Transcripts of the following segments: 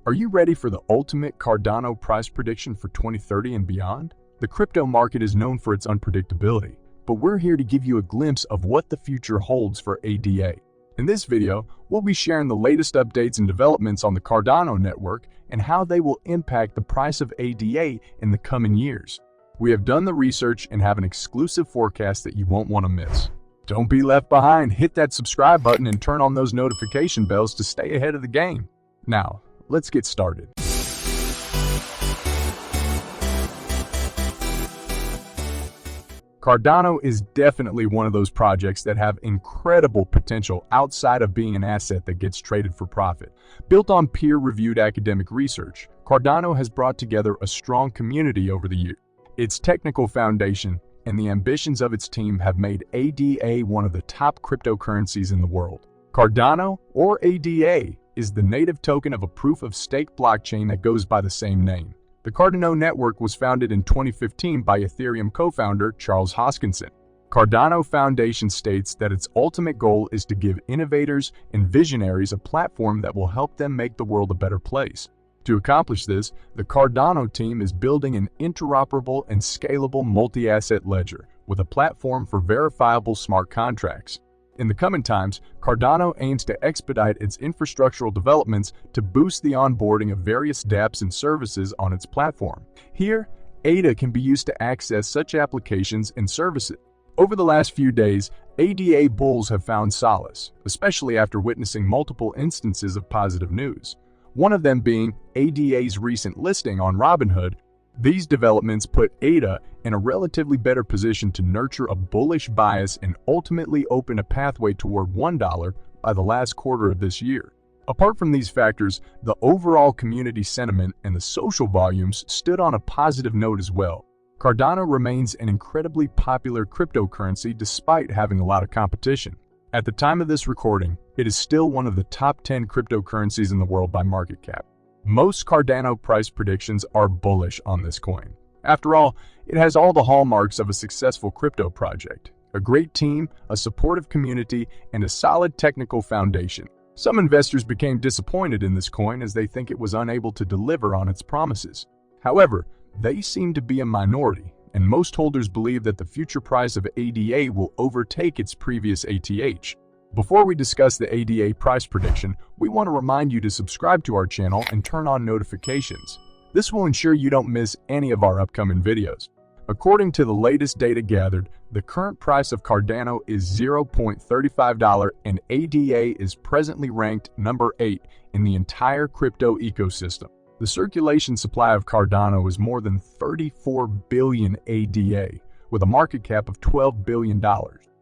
Are you ready for the ultimate Cardano price prediction for 2030 and beyond? The crypto market is known for its unpredictability, but we're here to give you a glimpse of what the future holds for ADA. In this video, we'll be sharing the latest updates and developments on the Cardano network and how they will impact the price of ADA in the coming years. We have done the research and have an exclusive forecast that you won't want to miss. Don't be left behind. Hit that subscribe button and turn on those notification bells to stay ahead of the game. Now, let's get started. Cardano is definitely one of those projects that have incredible potential outside of being an asset that gets traded for profit. Built on peer-reviewed academic research, Cardano has brought together a strong community over the years. Its technical foundation and the ambitions of its team have made ADA one of the top cryptocurrencies in the world. Cardano, or ADA, is the native token of a proof-of-stake blockchain that goes by the same name. The Cardano network was founded in 2015 by Ethereum co-founder Charles Hoskinson. Cardano Foundation states that its ultimate goal is to give innovators and visionaries a platform that will help them make the world a better place. To accomplish this, the Cardano team is building an interoperable and scalable multi-asset ledger with a platform for verifiable smart contracts. In the coming times, Cardano aims to expedite its infrastructural developments to boost the onboarding of various dApps and services on its platform. Here, ADA can be used to access such applications and services. Over the last few days, ADA bulls have found solace, especially after witnessing multiple instances of positive news. One of them being ADA's recent listing on Robinhood. These developments put ADA in a relatively better position to nurture a bullish bias and ultimately open a pathway toward $1 by the last quarter of this year. Apart from these factors, the overall community sentiment and the social volumes stood on a positive note as well. Cardano remains an incredibly popular cryptocurrency despite having a lot of competition. At the time of this recording, it is still one of the top 10 cryptocurrencies in the world by market cap. Most Cardano price predictions are bullish on this coin. After all, it has all the hallmarks of a successful crypto project: a great team, a supportive community, and a solid technical foundation. Some investors became disappointed in this coin as they think it was unable to deliver on its promises. However, they seem to be a minority, and most holders believe that the future price of ADA will overtake its previous ATH. Before we discuss the ADA price prediction, we want to remind you to subscribe to our channel and turn on notifications. This will ensure you don't miss any of our upcoming videos. According to the latest data gathered, the current price of Cardano is $0.35 and ADA is presently ranked number 8 in the entire crypto ecosystem. The circulation supply of Cardano is more than 34 billion ADA, with a market cap of $12 billion.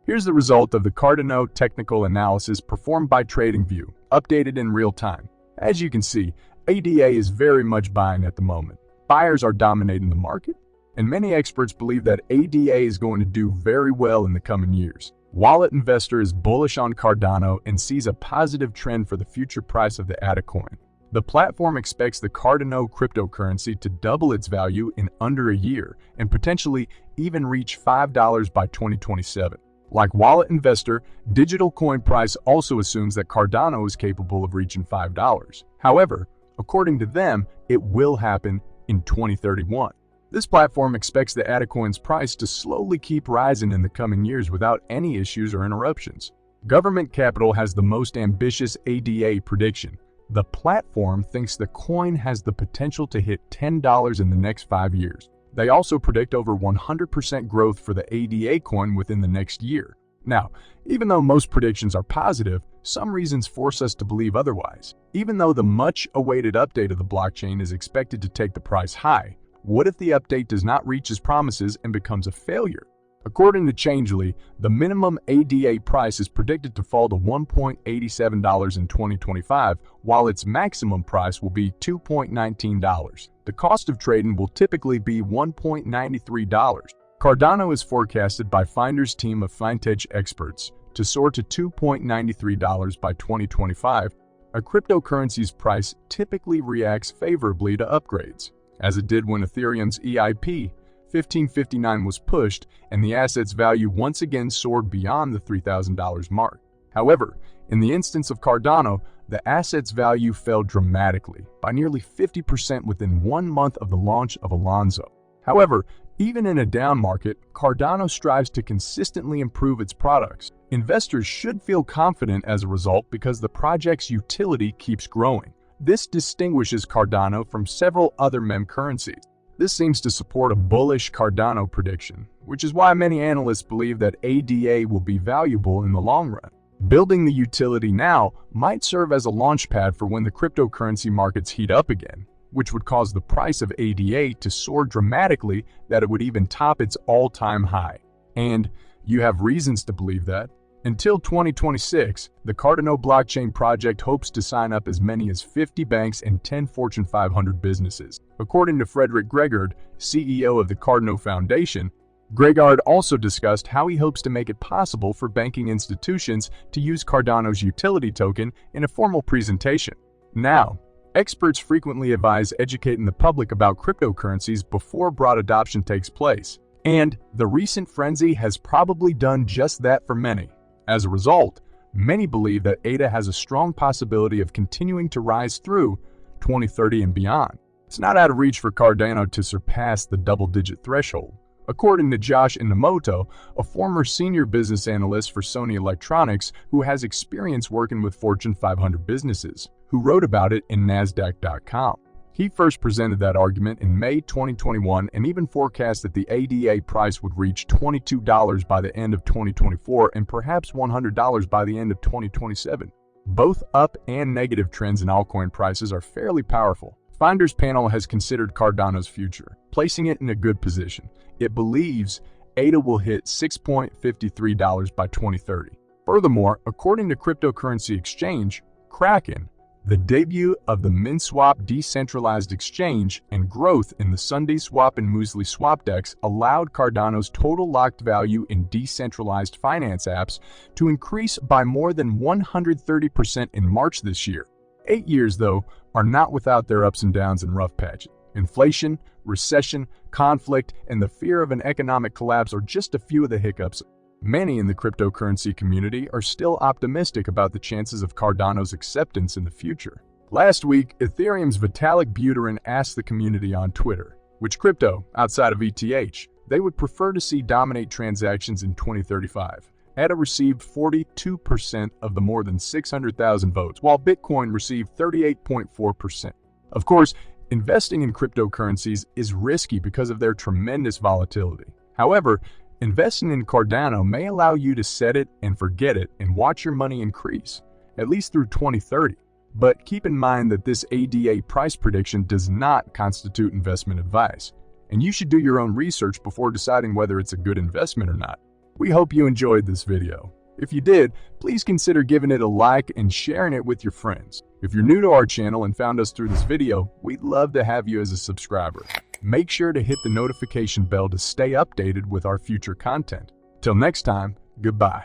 Here's the result of the Cardano technical analysis performed by TradingView, updated in real time. As you can see, ADA is very much buying at the moment. Buyers are dominating the market, and many experts believe that ADA is going to do very well in the coming years. Wallet Investor is bullish on Cardano and sees a positive trend for the future price of the ADA coin. The platform expects the Cardano cryptocurrency to double its value in under a year and potentially even reach $5 by 2027. Like Wallet Investor, Digital Coin Price also assumes that Cardano is capable of reaching $5. However, according to them, it will happen in 2031. This platform expects the ADA coin's price to slowly keep rising in the coming years without any issues or interruptions. Government Capital has the most ambitious ADA prediction. The platform thinks the coin has the potential to hit $10 in the next 5 years. They also predict over 100% growth for the ADA coin within the next year. Now, even though most predictions are positive, some reasons force us to believe otherwise. Even though the much-awaited update of the blockchain is expected to take the price high, what if the update does not reach its promises and becomes a failure? According to Changelly, the minimum ADA price is predicted to fall to $1.87 in 2025, while its maximum price will be $2.19. The cost of trading will typically be $1.93. Cardano is forecasted by Finder's team of fintech experts to soar to $2.93 by 2025. A cryptocurrency's price typically reacts favorably to upgrades, as it did when Ethereum's EIP 1559 was pushed and the asset's value once again soared beyond the $3,000 mark. However, in the instance of Cardano, the asset's value fell dramatically, by nearly 50% within 1 month of the launch of Alonzo. However, even in a down market, Cardano strives to consistently improve its products. Investors should feel confident as a result because the project's utility keeps growing. This distinguishes Cardano from several other meme currencies. This seems to support a bullish Cardano prediction, which is why many analysts believe that ADA will be valuable in the long run. Building the utility now might serve as a launchpad for when the cryptocurrency markets heat up again, which would cause the price of ADA to soar dramatically that it would even top its all-time high. And you have reasons to believe that. Until 2026, the Cardano blockchain project hopes to sign up as many as 50 banks and 10 Fortune 500 businesses. According to Frederick Gregard, CEO of the Cardano Foundation, Gregard also discussed how he hopes to make it possible for banking institutions to use Cardano's utility token in a formal presentation. Now, experts frequently advise educating the public about cryptocurrencies before broad adoption takes place, and the recent frenzy has probably done just that for many. As a result, many believe that ADA has a strong possibility of continuing to rise through 2030 and beyond. It's not out of reach for Cardano to surpass the double-digit threshold. According to Josh Inamoto, a former senior business analyst for Sony Electronics who has experience working with Fortune 500 businesses, who wrote about it in Nasdaq.com. He first presented that argument in May 2021 and even forecast that the ADA price would reach $22 by the end of 2024 and perhaps $100 by the end of 2027. Both up and negative trends in altcoin prices are fairly powerful. Finder's panel has considered Cardano's future, placing it in a good position. It believes ADA will hit $6.53 by 2030. Furthermore, according to cryptocurrency exchange Kraken, the debut of the MinSwap decentralized exchange and growth in the SundaeSwap and Muesli Swap DEX allowed Cardano's total locked value in decentralized finance apps to increase by more than 130% in March this year. 8 years, though, are not without their ups and downs and rough patches. Inflation, recession, conflict, and the fear of an economic collapse are just a few of the hiccups. Many in the cryptocurrency community are still optimistic about the chances of Cardano's acceptance in the future. Last week, Ethereum's Vitalik Buterin asked the community on Twitter which crypto, outside of ETH, they would prefer to see dominate transactions in 2035. ADA received 42% of the more than 600,000 votes, while Bitcoin received 38.4%. Of course, investing in cryptocurrencies is risky because of their tremendous volatility. However, investing in Cardano may allow you to set it and forget it and watch your money increase, at least through 2030. But keep in mind that this ADA price prediction does not constitute investment advice, and you should do your own research before deciding whether it's a good investment or not. We hope you enjoyed this video. If you did, please consider giving it a like and sharing it with your friends. If you're new to our channel and found us through this video, we'd love to have you as a subscriber. Make sure to hit the notification bell to stay updated with our future content. Till next time, goodbye.